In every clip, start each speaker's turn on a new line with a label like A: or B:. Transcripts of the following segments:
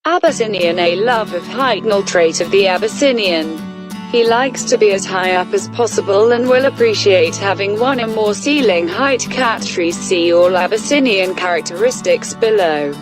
A: Abyssinian, a love of height, trait of the Abyssinian. He likes to be as high up as possible and will appreciate having one or more ceiling height cat trees. See all Abyssinian characteristics below.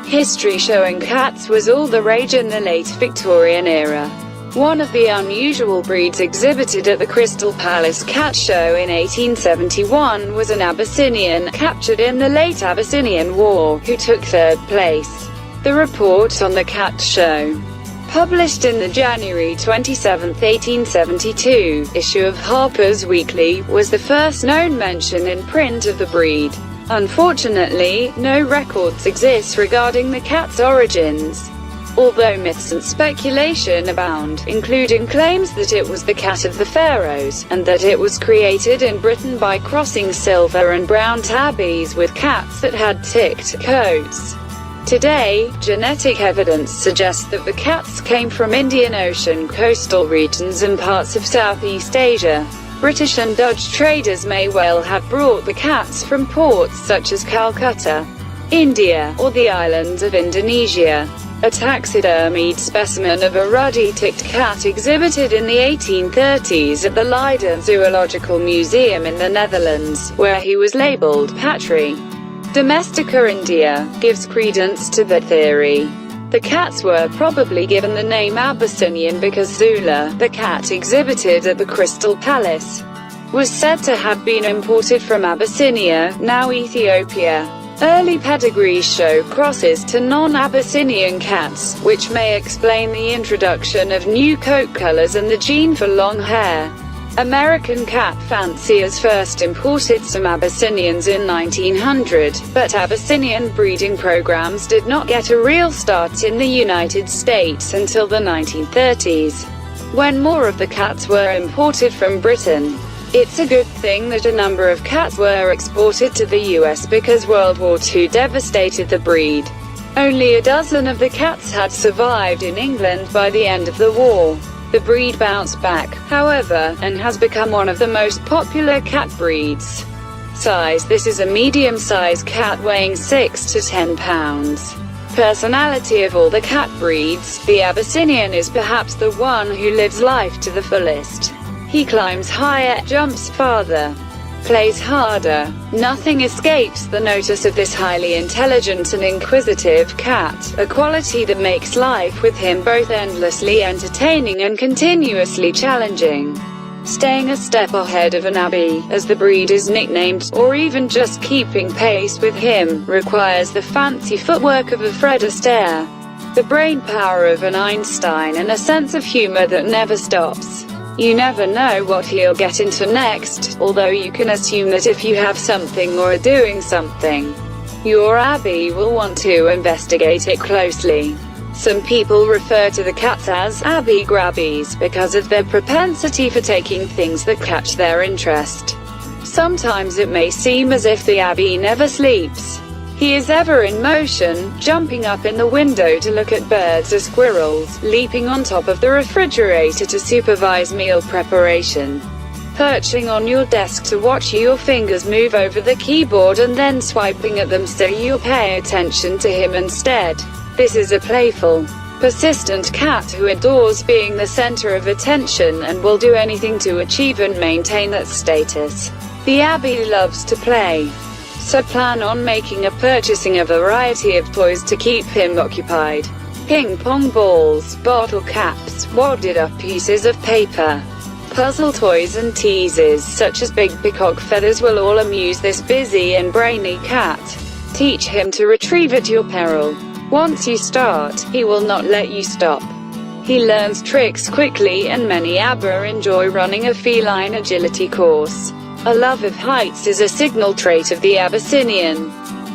A: History showing cats was all the rage in the late Victorian era. One of the unusual breeds exhibited at the Crystal Palace Cat Show in 1871 was an Abyssinian, captured in the late Abyssinian War, who took third place. The report on the cat show, published in the January 27, 1872, issue of Harper's Weekly, was the first known mention in print of the breed. Unfortunately, no records exist regarding the cat's origins, although myths and speculation abound, including claims that it was the cat of the pharaohs, and that it was created in Britain by crossing silver and brown tabbies with cats that had ticked coats. Today, genetic evidence suggests that the cats came from Indian Ocean coastal regions and parts of Southeast Asia. British and Dutch traders may well have brought the cats from ports such as Calcutta, India, or the islands of Indonesia. A taxidermied specimen of a ruddy-ticked cat exhibited in the 1830s at the Leiden Zoological Museum in the Netherlands, where he was labeled Patri Domestica India, gives credence to the theory. The cats were probably given the name Abyssinian because Zula, the cat exhibited at the Crystal Palace, was said to have been imported from Abyssinia, now Ethiopia. Early pedigrees show crosses to non-Abyssinian cats, which may explain the introduction of new coat colors and the gene for long hair. American cat fanciers first imported some Abyssinians in 1900, but Abyssinian breeding programs did not get a real start in the United States until the 1930s, when more of the cats were imported from Britain. It's a good thing that a number of cats were exported to the US because World War II devastated the breed. Only a dozen of the cats had survived in England by the end of the war. The breed bounced back, however, and has become one of the most popular cat breeds. Size: this is a medium-sized cat weighing 6 to 10 pounds. Personality: of all the cat breeds, the Abyssinian is perhaps the one who lives life to the fullest. He climbs higher, jumps farther, plays harder. Nothing escapes the notice of this highly intelligent and inquisitive cat, a quality that makes life with him both endlessly entertaining and continuously challenging. Staying a step ahead of an Abby, as the breed is nicknamed, or even just keeping pace with him, requires the fancy footwork of a Fred Astaire, the brain power of an Einstein, and a sense of humor that never stops. You never know what he'll get into next, although you can assume that if you have something or are doing something, your Abby will want to investigate it closely. Some people refer to the cats as Abby grabbies because of their propensity for taking things that catch their interest. Sometimes it may seem as if the Abby never sleeps. He is ever in motion, jumping up in the window to look at birds or squirrels, leaping on top of the refrigerator to supervise meal preparation, perching on your desk to watch your fingers move over the keyboard and then swiping at them so you'll pay attention to him instead. This is a playful, persistent cat who adores being the center of attention and will do anything to achieve and maintain that status. The Abby loves to play, so plan on purchasing a variety of toys to keep him occupied. Ping pong balls, bottle caps, wadded up pieces of paper, puzzle toys and teases such as big peacock feathers will all amuse this busy and brainy cat. Teach him to retrieve at your peril. Once you start, he will not let you stop. He learns tricks quickly, and many Abba enjoy running a feline agility course. A love of heights is a signal trait of the Abyssinian.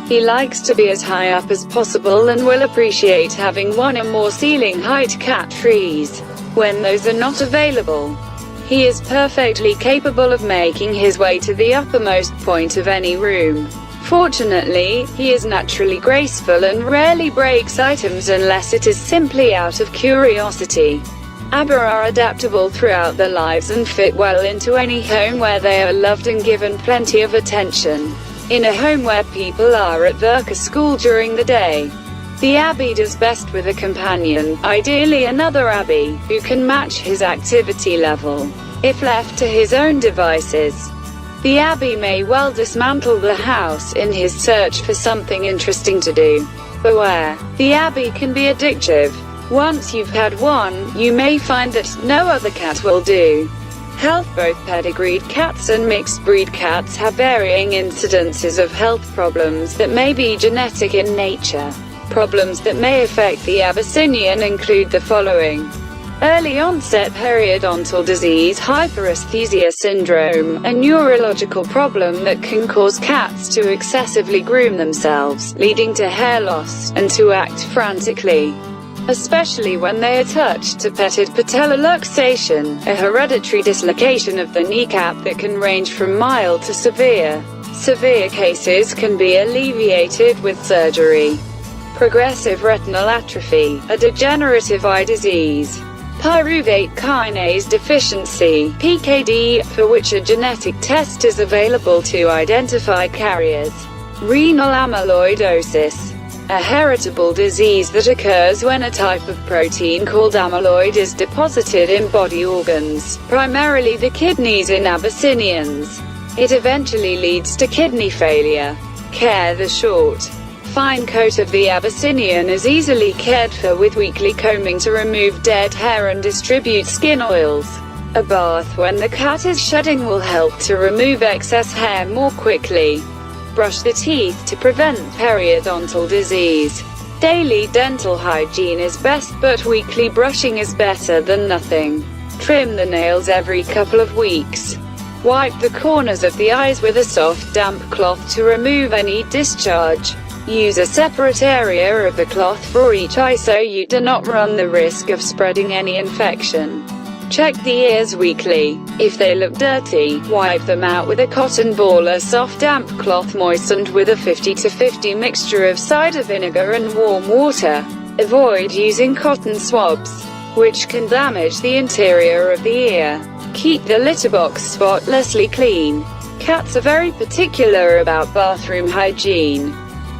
A: He likes to be as high up as possible and will appreciate having one or more ceiling height cat trees. When those are not available, he is perfectly capable of making his way to the uppermost point of any room. Fortunately, he is naturally graceful and rarely breaks items unless it is simply out of curiosity. Abba are adaptable throughout their lives and fit well into any home where they are loved and given plenty of attention. In a home where people are at work or school during the day, The Abby does best with a companion, ideally another Abby, who can match his activity level. If left to his own devices, the Abby may well dismantle the house in his search for something interesting to do. Beware, the Abby can be addictive. Once you've had one, you may find that no other cat will do. Health. Both pedigreed cats and mixed-breed cats have varying incidences of health problems that may be genetic in nature. Problems that may affect the Abyssinian include the following: early onset periodontal disease, hyperesthesia syndrome, a neurological problem that can cause cats to excessively groom themselves, leading to hair loss, and to act frantically, especially when they are touched, to petted patellar luxation, a hereditary dislocation of the kneecap that can range from mild to severe. Severe cases can be alleviated with surgery. Progressive retinal atrophy, a degenerative eye disease. Pyruvate kinase deficiency, PKD, for which a genetic test is available to identify carriers. Renal amyloidosis, a heritable disease that occurs when a type of protein called amyloid is deposited in body organs, primarily the kidneys in Abyssinians. It eventually leads to kidney failure. Care. The short, fine coat of the Abyssinian is easily cared for with weekly combing to remove dead hair and distribute skin oils. A bath when the cat is shedding will help to remove excess hair more quickly. Brush the teeth to prevent periodontal disease. Daily dental hygiene is best, but weekly brushing is better than nothing. Trim the nails every couple of weeks. Wipe the corners of the eyes with a soft, damp cloth to remove any discharge. Use a separate area of the cloth for each eye so you do not run the risk of spreading any infection. Check the ears weekly. If they look dirty, wipe them out with a cotton ball. A soft damp cloth moistened with a 50-50 mixture of cider vinegar and warm water. Avoid using cotton swabs, which can damage the interior of the ear. Keep the litter box spotlessly clean. Cats are very particular about bathroom hygiene,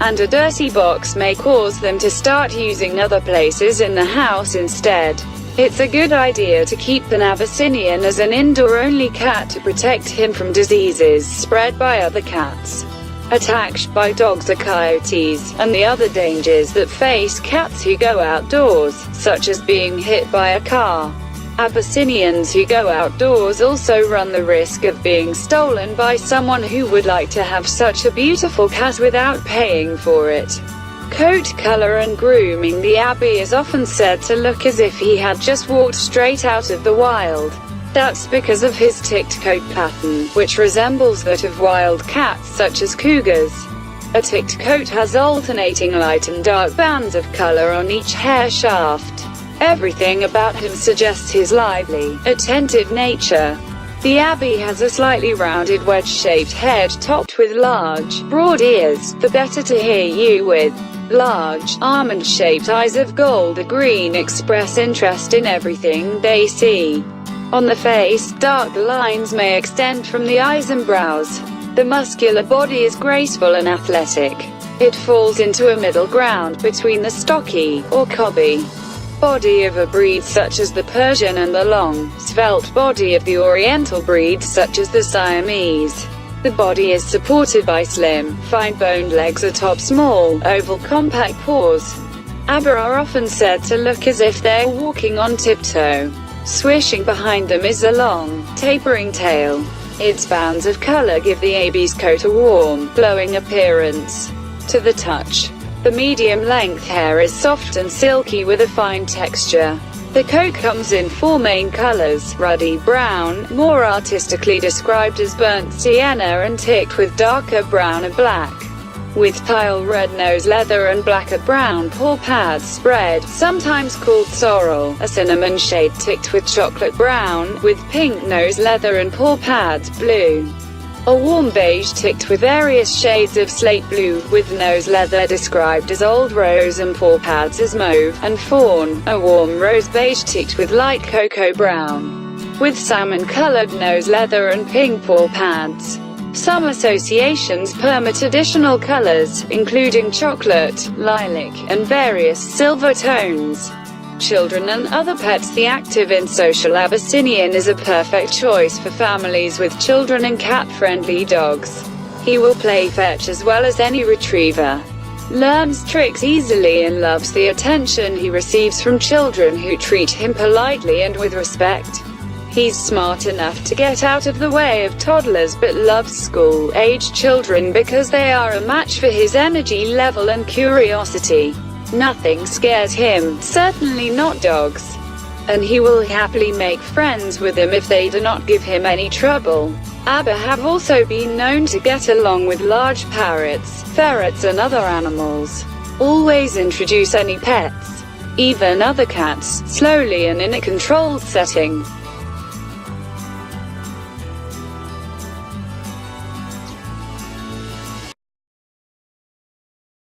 A: and a dirty box may cause them to start using other places in the house instead. It's a good idea to keep an Abyssinian as an indoor-only cat to protect him from diseases spread by other cats, attacks by dogs or coyotes, and the other dangers that face cats who go outdoors, such as being hit by a car. Abyssinians who go outdoors also run the risk of being stolen by someone who would like to have such a beautiful cat without paying for it. Coat color and grooming. The Abby is often said to look as if he had just walked straight out of the wild. That's because of his ticked coat pattern, which resembles that of wild cats such as cougars. A ticked coat has alternating light and dark bands of color on each hair shaft. Everything about him suggests his lively, attentive nature. The Abby has a slightly rounded wedge-shaped head topped with large, broad ears, the better to hear you with. Large, almond-shaped eyes of gold or green express interest in everything they see. On the face, dark lines may extend from the eyes and brows. The muscular body is graceful and athletic. It falls into a middle ground between the stocky, or cobby, body of a breed such as the Persian and the long, svelte body of the Oriental breeds such as the Siamese. The body is supported by slim, fine-boned legs atop small, oval compact paws. Abby are often said to look as if they're walking on tiptoe. Swishing behind them is a long, tapering tail. Its bands of color give the Abby's coat a warm, glowing appearance. To the touch, the medium-length hair is soft and silky with a fine texture. The coat comes in four main colors: ruddy brown, more artistically described as burnt sienna, and ticked with darker brown or black, with tile red nose leather and black or brown paw pads spread, sometimes called sorrel, a cinnamon shade ticked with chocolate brown, with pink nose leather and paw pads blue. A warm beige ticked with various shades of slate blue, with nose leather described as old rose and paw pads as mauve and fawn. A warm rose beige ticked with light cocoa brown, with salmon-colored nose leather and pink paw pads. Some associations permit additional colors, including chocolate, lilac, and various silver tones. Children and other pets. The active and social Abyssinian is a perfect choice for families with children and cat-friendly dogs. He will play fetch as well as any retriever, learns tricks easily, and loves the attention he receives from children who treat him politely and with respect. He's smart enough to get out of the way of toddlers but loves school-age children because they are a match for his energy level and curiosity. Nothing scares him, certainly not dogs. And he will happily make friends with them if they do not give him any trouble. Abba have also been known to get along with large parrots, ferrets and other animals. Always introduce any pets, even other cats, slowly and in a controlled setting.